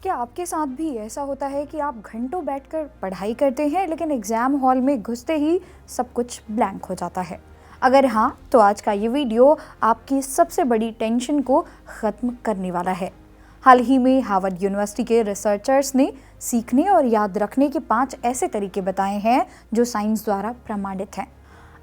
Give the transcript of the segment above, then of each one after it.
क्या आपके साथ भी ऐसा होता है कि आप घंटों बैठकर पढ़ाई करते हैं लेकिन एग्ज़ाम हॉल में घुसते ही सब कुछ ब्लैंक हो जाता है? अगर हाँ, तो आज का ये वीडियो आपकी सबसे बड़ी टेंशन को ख़त्म करने वाला है। हाल ही में हार्वर्ड यूनिवर्सिटी के रिसर्चर्स ने सीखने और याद रखने के 5 ऐसे तरीके बताए हैं जो साइंस द्वारा प्रमाणित हैं।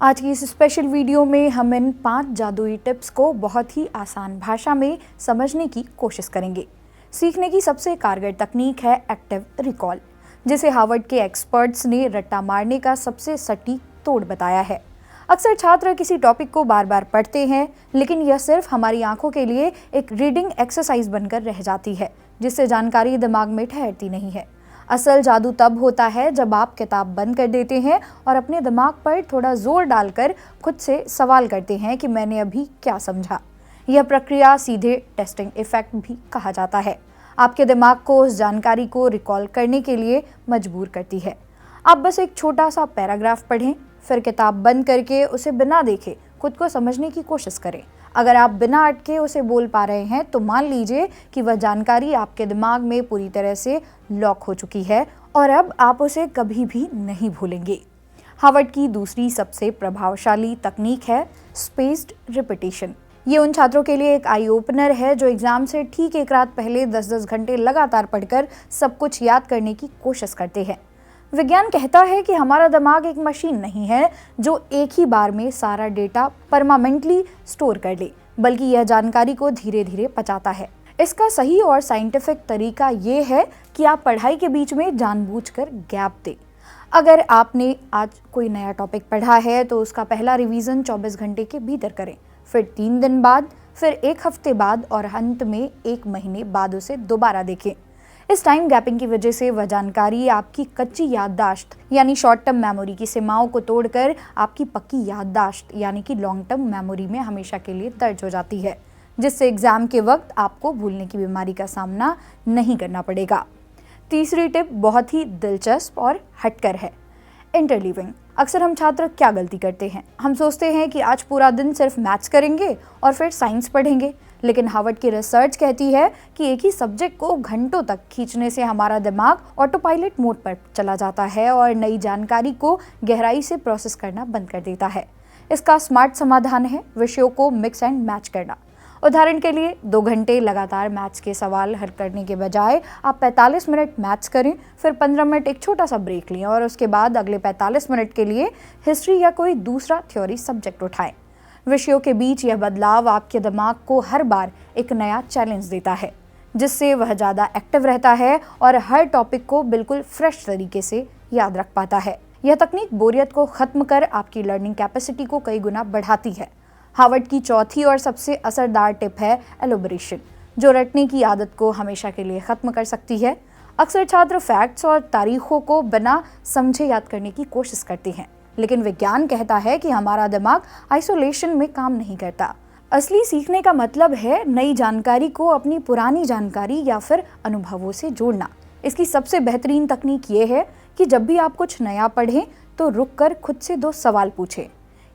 आज की इस स्पेशल वीडियो में हम इन 5 जादुई टिप्स को बहुत ही आसान भाषा में समझने की कोशिश करेंगे। सीखने की सबसे कारगर तकनीक है एक्टिव रिकॉल, जिसे हार्वर्ड के एक्सपर्ट्स ने रट्टा मारने का सबसे सटीक तोड़ बताया है। अक्सर छात्र किसी टॉपिक को बार बार पढ़ते हैं, लेकिन यह सिर्फ हमारी आंखों के लिए एक रीडिंग एक्सरसाइज बनकर रह जाती है, जिससे जानकारी दिमाग में ठहरती नहीं है। असल जादू तब होता है जब आप किताब बंद कर देते हैं और अपने दिमाग पर थोड़ा जोर डालकर खुद से सवाल करते हैं कि मैंने अभी क्या समझा। यह प्रक्रिया सीधे टेस्टिंग इफेक्ट भी कहा जाता है। आपके दिमाग को उस जानकारी को रिकॉल करने के लिए मजबूर करती है। आप बस एक छोटा सा पैराग्राफ पढ़ें, फिर किताब बंद करके उसे बिना देखे खुद को समझने की कोशिश करें। अगर आप बिना अटके उसे बोल पा रहे हैं तो मान लीजिए कि वह जानकारी आपके दिमाग में पूरी तरह से लॉक हो चुकी है और अब आप उसे कभी भी नहीं भूलेंगे। हार्वर्ड की दूसरी सबसे प्रभावशाली तकनीक है स्पेस्ड रिपीटिशन। ये उन छात्रों के लिए एक आई ओपनर है जो एग्जाम से ठीक एक रात पहले 10-10 घंटे लगातार पढ़कर सब कुछ याद करने की कोशिश करते हैं। विज्ञान कहता है कि हमारा दिमाग एक मशीन नहीं है जो एक ही बार में सारा डेटा परमानेंटली स्टोर कर ले, बल्कि यह जानकारी को धीरे धीरे पचाता है। इसका सही और साइंटिफिक तरीका ये है कि आप पढ़ाई के बीच में जानबूझकर गैप दें। अगर आपने आज कोई नया टॉपिक पढ़ा है तो उसका पहला रिवीजन 24 घंटे के भीतर करें, फिर 3 दिन बाद, फिर 1 हफ्ते बाद और अंत में 1 महीने बाद उसे दोबारा देखें। इस टाइम गैपिंग की वजह से वह जानकारी आपकी कच्ची याददाश्त यानी शॉर्ट टर्म मेमोरी की सीमाओं को तोड़कर आपकी पक्की याददाश्त यानी कि लॉन्ग टर्म मेमोरी में हमेशा के लिए दर्ज हो जाती है, जिससे एग्जाम के वक्त आपको भूलने की बीमारी का सामना नहीं करना पड़ेगा। तीसरी टिप बहुत ही दिलचस्प और हटकर है, इंटरलीविंग। अक्सर हम छात्र क्या गलती करते हैं, हम सोचते हैं कि आज पूरा दिन सिर्फ मैथ्स करेंगे और फिर साइंस पढ़ेंगे, लेकिन हार्वर्ड की रिसर्च कहती है कि एक ही सब्जेक्ट को घंटों तक खींचने से हमारा दिमाग ऑटो पायलट मोड पर चला जाता है और नई जानकारी को गहराई से प्रोसेस करना बंद कर देता है। इसका स्मार्ट समाधान है विषयों को मिक्स एंड मैच करना। उदाहरण के लिए 2 घंटे लगातार मैथ्स के सवाल हल करने के बजाय आप 45 मिनट मैथ्स करें, फिर 15 मिनट एक छोटा सा ब्रेक लें और उसके बाद अगले 45 मिनट के लिए हिस्ट्री या कोई दूसरा थ्योरी सब्जेक्ट उठाएं। विषयों के बीच यह बदलाव आपके दिमाग को हर बार एक नया चैलेंज देता है, जिससे वह ज़्यादा एक्टिव रहता है और हर टॉपिक को बिल्कुल फ्रेश तरीके से याद रख पाता है। यह तकनीक बोरियत को खत्म कर आपकी लर्निंग कैपेसिटी को कई गुना बढ़ाती है। हार्वर्ड की चौथी और सबसे असरदार टिप है एलोबरेशन, जो रटने की आदत को हमेशा के लिए खत्म कर सकती है। अक्सर छात्र फैक्ट्स और तारीखों को बिना समझे याद करने की कोशिश करते हैं, लेकिन विज्ञान कहता है कि हमारा दिमाग आइसोलेशन में काम नहीं करता। असली सीखने का मतलब है नई जानकारी को अपनी पुरानी जानकारी या फिर अनुभवों से जोड़ना। इसकी सबसे बेहतरीन तकनीक ये है कि जब भी आप कुछ नया पढ़ें तो रुककर खुद से 2 सवाल पूछें।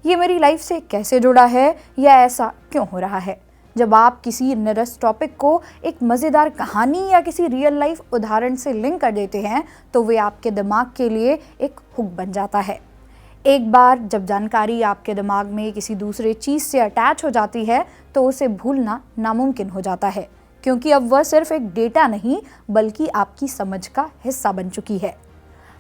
ये मेरी लाइफ से कैसे जुड़ा है या ऐसा क्यों हो रहा है? जब आप किसी निरस्त टॉपिक को एक मज़ेदार कहानी या किसी रियल लाइफ उदाहरण से लिंक कर देते हैं तो वे आपके दिमाग के लिए एक हुक बन जाता है। एक बार जब जानकारी आपके दिमाग में किसी दूसरे चीज़ से अटैच हो जाती है तो उसे भूलना नामुमकिन हो जाता है, क्योंकि अब वह सिर्फ एक डेटा नहीं बल्कि आपकी समझ का हिस्सा बन चुकी है।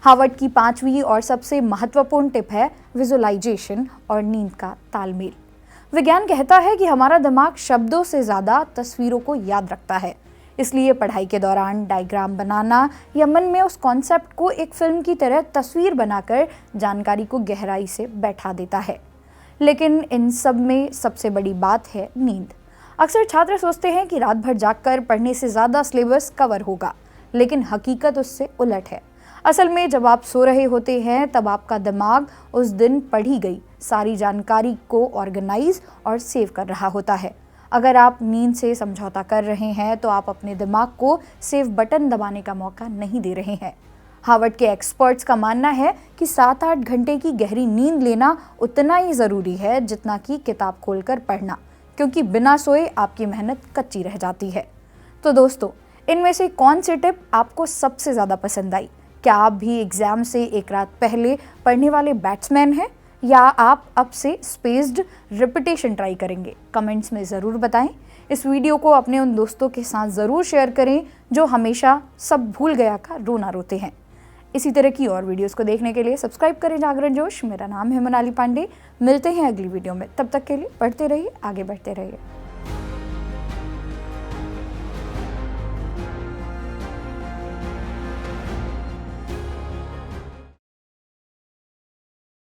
हार्वर्ड की 5वीं और सबसे महत्वपूर्ण टिप है विजुअलाइजेशन और नींद का तालमेल। विज्ञान कहता है कि हमारा दिमाग शब्दों से ज़्यादा तस्वीरों को याद रखता है, इसलिए पढ़ाई के दौरान डायग्राम बनाना या मन में उस कॉन्सेप्ट को एक फिल्म की तरह तस्वीर बनाकर जानकारी को गहराई से बैठा देता है। लेकिन इन सब में सबसे बड़ी बात है नींद। अक्सर छात्र सोचते हैं कि रात भर जागकर पढ़ने से ज़्यादा सिलेबस कवर होगा, लेकिन हकीकत उससे उलट है। असल में जब आप सो रहे होते हैं तब आपका दिमाग उस दिन पढ़ी गई सारी जानकारी को ऑर्गेनाइज और सेव कर रहा होता है। अगर आप नींद से समझौता कर रहे हैं तो आप अपने दिमाग को सेव बटन दबाने का मौका नहीं दे रहे हैं। हार्वर्ड के एक्सपर्ट्स का मानना है कि 7-8 घंटे की गहरी नींद लेना उतना ही ज़रूरी है जितना कि किताब खोलकर पढ़ना, क्योंकि बिना सोए आपकी मेहनत कच्ची रह जाती है। तो दोस्तों, इनमें से कौन सी टिप आपको सबसे ज़्यादा पसंद आई? क्या आप भी एग्जाम से एक रात पहले पढ़ने वाले बैट्समैन हैं या आप अब से स्पेस्ड रिपीटेशन ट्राई करेंगे? कमेंट्स में ज़रूर बताएं। इस वीडियो को अपने उन दोस्तों के साथ ज़रूर शेयर करें जो हमेशा सब भूल गया का रोना रोते हैं। इसी तरह की और वीडियोस को देखने के लिए सब्सक्राइब करें जागरण जोश। मेरा नाम है मनाली पांडे। मिलते हैं अगली वीडियो में, तब तक के लिए पढ़ते रहिए, आगे बढ़ते रहिए।